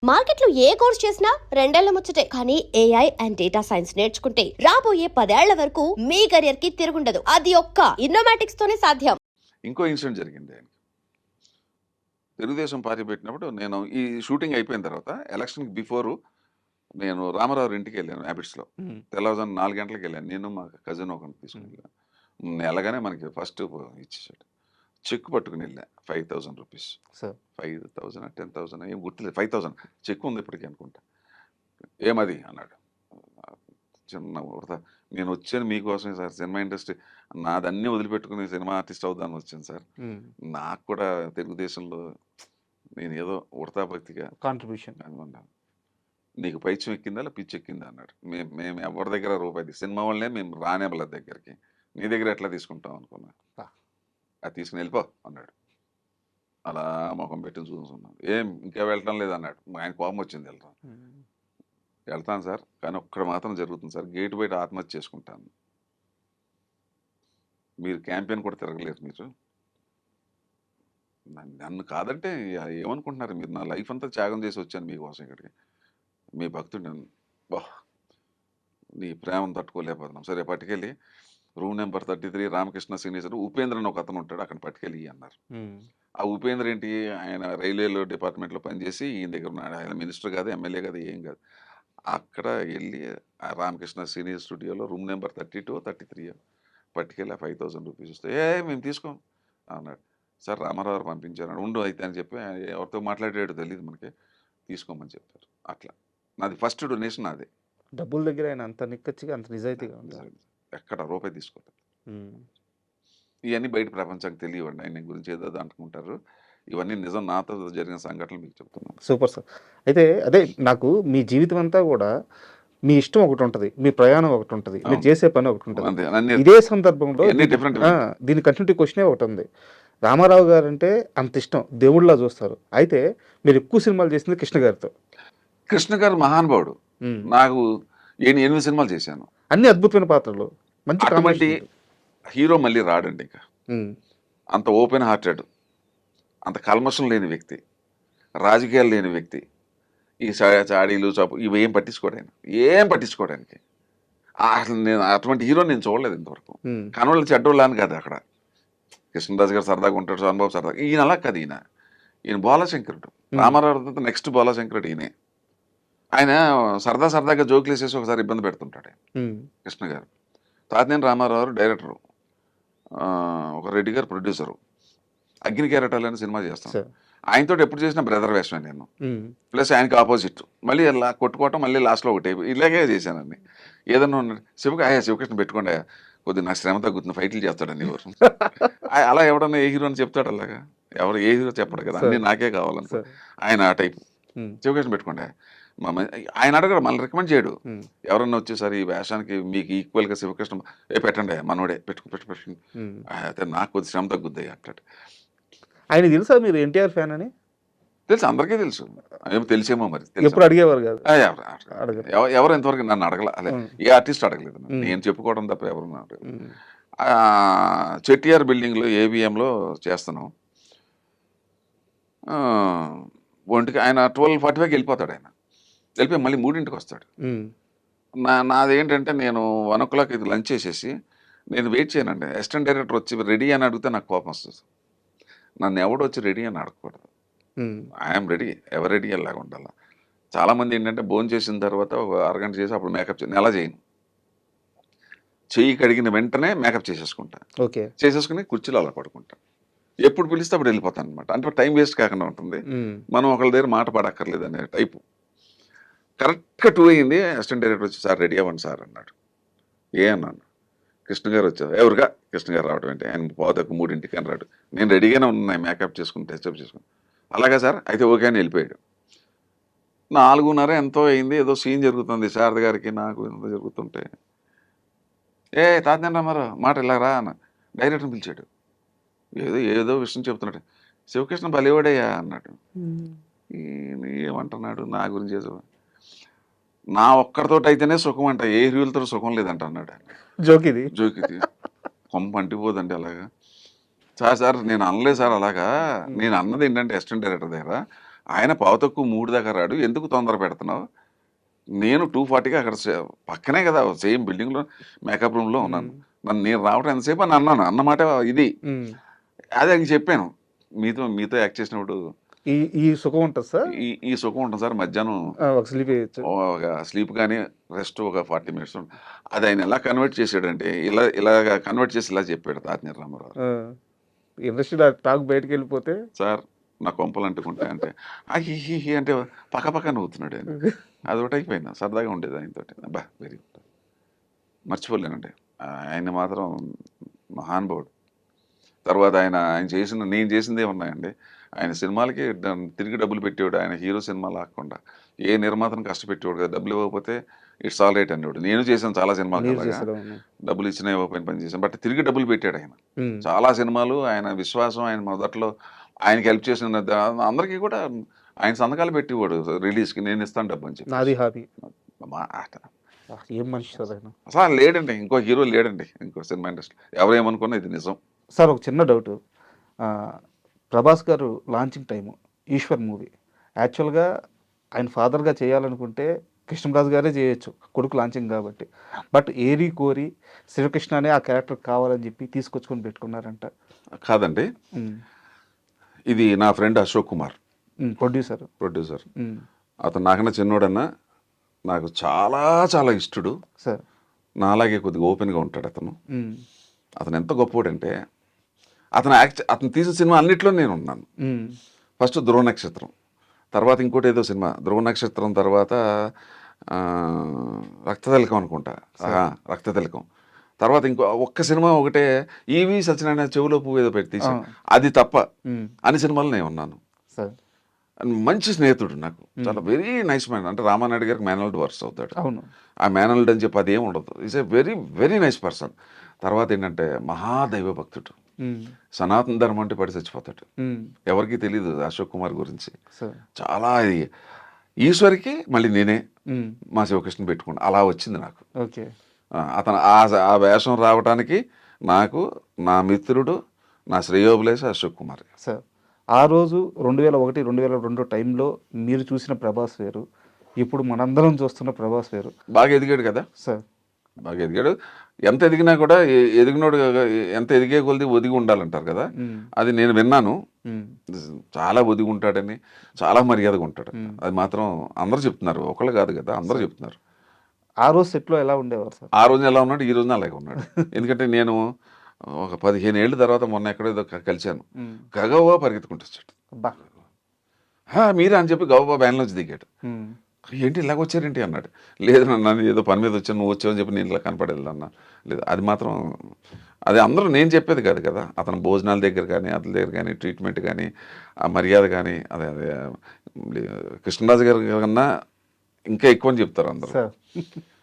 మార్కెట్లో ఏ కోర్స్ చేసినా రెండేళ్ల ముచ్చటే. కానీ ఏఐ అండ్ డేటా సైన్స్ నేర్చుకుంటే రాబోయే 10 ఏళ్ల వరకు మీ కెరియర్ కి తిరుగుండదు. అది ఒక్క ఇన్నోమాటిక్స్ తోనే సాధ్యం. ఇంకో ఇన్సిడెంట్ జరిగింది ఆయనకి. తెలుగుదేశం పార్టీ పెట్టినప్పుడు నేను ఈ షూటింగ్ అయిపోయిన తర్వాత ఎలక్షన్కి బిఫోరు నేను రామారావు ఇంటికి వెళ్ళాను హ్యాబిట్స్లో. తెల్లవారుజాము 4 గంటలకు వెళ్ళాను. నేను మా కజిన్ ఒకరిని తీసుకుని వెళ్ళాను. వెళ్ళగానే మనకి ఫస్ట్ ఇచ్చేసాడు. చెక్ పట్టుకుని వెళ్ళా 5,000 రూపీస్. 5,000 10,000 ఏం గుర్తులేదు. 5,000 చెక్ ఉంది ఇప్పటికీ అనుకుంటా. ఏమది అన్నాడు. చిన్న ఉడత, నేను వచ్చాను మీకోసమే సార్, సినిమా ఇండస్ట్రీ నాదన్నీ వదిలిపెట్టుకుని సినిమా ఆర్టిస్ట్ అవుదాన్ని వచ్చాను సార్. నాకు కూడా తెలుగుదేశంలో నేను ఏదో ఉడతా భక్తిగా కాంట్రిబ్యూషన్ అనుకున్నాను. నీకు పైచ్యం ఎక్కిందా లేదా పిచ్చి ఎక్కిందా అన్నాడు. మేము ఎవరి దగ్గర రూపాయి సినిమా వాళ్ళనే మేము రానేబల దగ్గరికి, నీ దగ్గర ఎట్లా తీసుకుంటాం అనుకున్నా. అది తీసుకుని వెళ్ళిపో అన్నాడు. అలా ముఖం పెట్టి చూసుకున్నాను. ఏం ఇంకా వెళ్ళటం లేదన్నాడు. ఆయన కోపం వచ్చింది. వెళ్తాను సార్, కానీ ఒక్కడ మాత్రం జరుగుతుంది సార్, గేటు బయట ఆత్మహత్య చేసుకుంటాను. మీరు క్యాంపెయిన్ కూడా తిరగలేరు. మీరు నన్ను కాదంటే ఏమనుకుంటున్నారు మీరు? నా లైఫ్ అంతా త్యాగం చేసి వచ్చాను మీకోసం ఇక్కడికి. మీ భక్తుడు బా నీ ప్రేమను తట్టుకోలేకపోతున్నాం. సరే పట్టుకెళ్ళి room number 33 Ramakrishna signature Upendra అని ఒక అతను ఉంటాడు, అక్కడ పట్టుకెళ్ళి అన్నారు. ఆ ఉపేంద్ర ఏంటి, ఆయన రైల్వేలో డిపార్ట్మెంట్లో పనిచేసి ఈయన దగ్గర ఉన్నాడు. ఆయన మినిస్టర్ కాదు, ఎమ్మెల్యే కాదు, ఏం కాదు. అక్కడ వెళ్ళి ఆ రామకృష్ణ సీనియర్ స్టూడియోలో రూమ్ నెంబర్ 32 33 పట్టుకెళ్ళి ఆ 5,000 రూపీస్ వస్తే మేము తీసుకోం అన్నాడు. సార్ రామారావు పంపించారు. ఉండు అయితే అని చెప్పి ఎవరితో మాట్లాడాడు తెలియదు మనకి, తీసుకోమని చెప్పారు. అట్లా నాది ఫస్ట్ డొనేషన్. అదే డబ్బుల దగ్గర ఆయన అంత నిక్కచ్చిగా అంత నిజాయితీగా ఉంటారు. ఎక్కడ రూపాయి తీసుకోలేదు. ఇవన్నీ బయట ప్రపంచానికి తెలియవండి. ఆయన గురించి ఏదో అనుకుంటారు. ఇవన్నీ నిజం, నాతో జరిగిన సంఘటనలు మీకు చెప్తున్నాను. Super sir. అయితే అదే నాకు మీ జీవితం అంతా కూడా మీ ఇష్టం ఒకటి ఉంటుంది, మీ ప్రయాణం ఒకటి ఉంటుంది, మీరు చేసే పని ఒకటి ఉంటుంది. ఇదే సందర్భంలో దీని కంటిన్యూటీ క్వశ్చనే ఒకటి ఉంది. రామారావు గారు అంటే అంత ఇష్టం, దేవుళ్ళలా చూస్తారు. అయితే మీరు ఎక్కువ సినిమాలు చేసింది కృష్ణ గారితో. కృష్ణ గారు మహానుభావుడు. నాకు 8 సినిమాలు చేశాను, అన్ని అద్భుతమైన పాత్రలు, మంచి అటువంటి హీరో మళ్ళీ రాడండి. ఇంకా అంత ఓపెన్ హార్టెడ్, అంత కల్మషం లేని వ్యక్తి, రాజకీయాలు లేని వ్యక్తి, ఈ చాడీలు చప్పు ఇవి ఏం పట్టించుకోవడానికి అసలు నేను అటువంటి హీరో నేను చూడలేదు ఇంతవరకు. కనవాళ్ళు చెడ్డోళ్ళు అని కాదు. అక్కడ కృష్ణరాజు గారు సరదాగా ఉంటాడు, సోనబాబు సరదాగా, ఈయన అలా కాదు. ఈయన బాలశంకరుడు. రామారావు నెక్స్ట్ బాలశంకరుడు ఈయనే. ఆయన సరదాగా జోకులు వేసేసి ఒకసారి ఇబ్బంది పెడుతుంటాడు కృష్ణ గారు. తాతినేని రామారావు డైరెక్టరు, ఒక రెడ్డి గారు ప్రొడ్యూసరు. అగ్ని కెరటాలు అని సినిమా చేస్తాను. ఆయనతో ఎప్పుడు చేసిన బ్రదర్ వేషమే నేను, ప్లస్ ఆయనకి ఆపోజిట్. మళ్ళీ ఇలా కొట్టుకోవటం, మళ్ళీ లాస్ట్లో ఒకటి ఇలాగే చేశానండి. ఏదన్నా ఉన్నాడు శివకృష్ణ పెట్టుకోండి, కొద్దిగా నాకు శ్రమ తగ్గుతుంది, ఫైట్లు చేస్తాడని ఎవరు అలా ఎవడన్నా ఏ హీరో అని చెప్తాడు. అలాగా ఎవరు ఏ హీరో చెప్పడు కదా, అన్నీ నాకే కావాలనుకో. ఆయన ఆ టైపు. శివకృష్ణ పెట్టుకోండి, ఆయన అడగడు, మళ్ళీ రికమెండ్ చేయడు. ఎవరన్నా వచ్చేసరి ఈ వేషానికి మీకు ఈక్వల్గా శివకృష్ణ పెట్టండి, మనోడే పెట్టండి, అయితే నాకు కొద్ది శ్రమ తగ్గుద్ది అట్లా. ఆయన తెలుసా మీరు ఎన్టీఆర్ ఫ్యాన్ అని? తెలుసు, అందరికీ తెలుసు. తెలిసేమో మరి. ఎప్పుడు అడిగేవారు కాదు? ఎవరు ఎంతవరకు నన్ను అడగల, అదే ఏ ఆర్టిస్ట్ అడగలేదు. నేను చెప్పుకోవడం తప్ప ఎవరు అడగలేదు. చెట్టిఆర్ బిల్డింగ్లో ఏబిఎంలో చేస్తున్నాం. ఒంటికి ఆయన 12:45 వెళ్ళిపోతాడు. ఆయన వెళ్ళిపోయి మళ్ళీ 3ంటికి వస్తాడు. నాదేంటంటే నేను 1 o'clock ఇది లంచ్ చేసేసి నేను వెయిట్ చేయనండి. అసిస్టెంట్ డైరెక్టర్ వచ్చి రెడీ అని అడిగితే నాకు కోపం వస్తుంది. నన్ను ఎవడు వచ్చి రెడీ అని అడగకూడదు. ఐఎమ్ రెడీ, ఎవరు రెడీ అలాగా ఉండాలి. చాలామంది ఏంటంటే భోజనం చేసిన తర్వాత ఒక అరగంట చేసి అప్పుడు మేకప్ ఎలా చేయను, చెయ్యి కడిగిన వెంటనే మేకప్ చేసేసుకుంటా. చేసేసుకుని కుర్చీలో అలా పడుకుంటా. ఎప్పుడు పిలిస్తే అప్పుడు వెళ్ళిపోతాను అనమాట. అంటే టైం వేస్ట్ కాకుండా ఉంటుంది, మనం ఒకళ్ళ దగ్గర మాట పడక్కర్లేదు అనే టైపు. కరెక్ట్గా 2 అయింది. అసిస్టెంట్ డైరెక్టర్ వచ్చి సార్ రెడీ అవ్వండి సార్ అన్నాడు. అన్నాను. కృష్ణ గారు వచ్చారు. ఎవరుగా కృష్ణ గారు రావడం అంటే ఆయన పోతకు 3ంటికి అని రాడు. నేను రెడీగానే ఉన్నాయి, మేకప్ చేసుకుని టెస్టప్ చేసుకుని. అలాగా సార్ అయితే ఓకే అని వెళ్ళిపోయాడు. 4:30 ఎంతో అయింది. ఏదో సీన్ జరుగుతుంది శారద గారికి నాకు ఎంత జరుగుతుంటే, తాతినేని రామారావు మాట ఇలా రా అన్న. డైరెక్టర్ని పిలిచాడు. ఏదో విషయం చెప్తున్నాడు. శివకృష్ణ బలివాడయ్యా అన్నాడు. ఏమంటున్నాడు నా గురించి? నా ఒక్కరితో అయితేనే సుఖం అంట, ఏ హీరోలతో సుఖం లేదంట అన్నాడు. జోకిది కొంప అంటిపోదండి అలాగా. సార్ నేను అనలేదు సార్ అలాగా. నేను అన్నది ఏంటంటే అసిస్టెంట్ డైరెక్టర్ దగ్గర ఆయన పావుతక్కువ 3 దాకా రాడు, ఎందుకు తొందర పెడుతున్నావు? నేను 2:40కి అక్కడ పక్కనే కదా, సేమ్ బిల్డింగ్లో మేకప్ రూమ్లో ఉన్నాను. నేను రావడం ఎంతసేపు అని అన్నాను, అన్నమాట ఇది. అదే ఇంక చెప్పాను, మీతో యాక్ట్ చేసినప్పుడు ఈ సుఖం ఉంటుంది సార్. ఈ సుఖం ఉంటుంది సార్, మధ్యాహ్నం ఒక స్లీప్ వేయచ్చు, ఒక స్లీప్ కానీ రెస్ట్ ఒక 40 మినిట్స్. అది ఆయన ఎలా కన్వర్ట్ చేసాడంటే, ఇలాగా కన్వర్ట్ చేసి ఇలా చెప్పాడు తాతినేని రామారావు. ఇండస్ట్రీ టాక్ బయటకు వెళ్ళిపోతే సార్ నా కొంపలు అంటుకుంటాయి అంటే హి అంటే పక్క నవ్వుతున్నాడు ఆయన. అదొకటి అయిపోయింది, సరదాగా ఉండేది ఆయనతో. అబ్బా వెరీ గుడ్, మర్చిపోలేనండి. ఆయన మాత్రం మహానుభావుడు. తర్వాత నేను చేసిందే ఉన్నాయండి. ఆయన సినిమాలకి తిరిగి డబ్బులు పెట్టేవాడు. ఆయన హీరో సినిమా లాక్కుండా ఏ నిర్మాతను కష్టపెట్టేవాడు కదా. డబ్బులు ఇవ్వకపోతే ఇట్స్ ఆల్ రైట్ అనేవాడు. నేను చేశాను చాలా సినిమాలు, డబ్బులు ఇచ్చినా ఇవ్వకపోయిన పని చేశాను, బట్ తిరిగి డబ్బులు పెట్టాడు ఆయన. చాలా సినిమాలు ఆయన విశ్వాసం, ఆయన మొదట్లో ఆయనకి హెల్ప్ చేసిన అందరికీ కూడా ఆయన సంతకాలు పెట్టేవాడు రిలీజ్కి, నేను ఇస్తాను డబ్బు అని చెప్పి. నాది హాబీ. ఏం మనిషి సార్ ఆయన. అసలు లేడండి, ఇంకో హీరో లేడండి ఇంకో సినిమా ఇండస్ట్రీ. ఎవరేమనుకున్నా ఇది నిజం. సార్ ఒక చిన్న డౌట్, ప్రభాస్ గారు లాంచింగ్ టైము ఈశ్వర్ మూవీ యాక్చువల్గా ఆయన ఫాదర్గా చేయాలనుకుంటే కృష్ణరాజు గారే చేయొచ్చు, కొడుకు లాంచింగ్ కాబట్టి. బట్ ఏరి కోరి శ్రీకృష్ణ అనే ఆ క్యారెక్టర్ కావాలని చెప్పి తీసుకొచ్చుకొని పెట్టుకున్నారంట. కాదండి, ఇది నా ఫ్రెండ్ అశోక్ కుమార్, ప్రొడ్యూసర్. అతను నాకన్నా చిన్నోడన్నా, నాకు చాలా చాలా ఇష్టడు సార్. నాలాగే కొద్దిగా ఓపెన్గా ఉంటాడు అతను. అతను ఎంత గొప్పోడంటే, అతను తీసిన సినిమా అన్నిట్లో నేను ఉన్నాను. ఫస్ట్ ధ్రువ నక్షత్రం, తర్వాత ఇంకోటి ఏదో సినిమా, ధ్రువ నక్షత్రం తర్వాత రక్తతిలకం అనుకుంటా, రక్తతిలకం తర్వాత ఒక్క సినిమా ఒకటే, ఈవి సత్యనారాయణ చెవులో పువ్వు ఏదో పెట్టి తీసి, అది తప్ప అన్ని సినిమాలు నేను ఉన్నాను. మంచి స్నేహితుడు నాకు, చాలా వెరీ నైస్ మ్యాన్. అంటే రామానాయుడు గారికి మేనల్డ్ వర్క్స్ అవుతాడు. ఆ మేనల్డ్ అని చెప్పి అది ఏమి ఉండదు. Is a very very nice person. తర్వాత ఏంటంటే మహాదైవ భక్తుడు, సనాతన ధర్మం అంటే పడి చచ్చిపోతాడు. ఎవరికి తెలీదు అశోక్ కుమార్ గురించి. చాలా ఈశ్వరికి మళ్ళీ నేనే మా శివకృష్ణ పెట్టుకున్నా, అలా వచ్చింది నాకు. అతను ఆ వేషం రావడానికి నాకు నా మిత్రుడు, నా శ్రేయోభిలాషి అశోక్ కుమార్. సార్ ఆ రోజు 2001, 2002 టైంలో మీరు చూసిన ప్రభాస్ వేరు, ఇప్పుడు మనందరం చూస్తున్న ప్రభాస్ వేరు. బాగా ఎదిగాడు కదా సార్, బాగా ఎదిగాడు. ఎంత ఎదిగినా కూడా ఎదిగినోడు ఎంత ఎదిగే కొలిది ఒదిగి ఉండాలంటారు కదా, అది నేను విన్నాను. చాలా ఒదిగి ఉంటాడని, చాలా మర్యాదగా ఉంటాడు. అది మాత్రం అందరూ చెప్తున్నారు, ఒకళ్ళు కాదు కదా, అందరూ చెప్తున్నారు. ఆ రోజు సెట్లో ఎలా ఉండేవారు సార్? ఆ రోజున ఎలా ఉన్నాడు, ఈ రోజున అలాగే ఉన్నాడు. ఎందుకంటే నేను ఒక 15 ఏళ్ళ తర్వాత మొన్న ఎక్కడేదో కలిశాను, గగవా పరిగెత్తుకుంటూ వచ్చాడు. మీరే అని చెప్పి గవబా బ్యాన్ నుంచి దిగాడు. ఏంటి ఇలాగ వచ్చారేంటి అన్నాడు. లేదు నన్ను ఏదో పని మీద వచ్చాను, నువ్వు వచ్చావు అని చెప్పి నేను ఇలా కనపడేది అన్న. లేదు, అది మాత్రం అది అందరూ నేను చెప్పేది కాదు కదా. అతను భోజనాల దగ్గర కానీ, అతని దగ్గర కానీ, ట్రీట్మెంట్ కానీ, ఆ మర్యాద కానీ, అదే కృష్ణరాజు గారి కన్నా ఇంకా ఎక్కువ అని చెప్తారు అందరూ.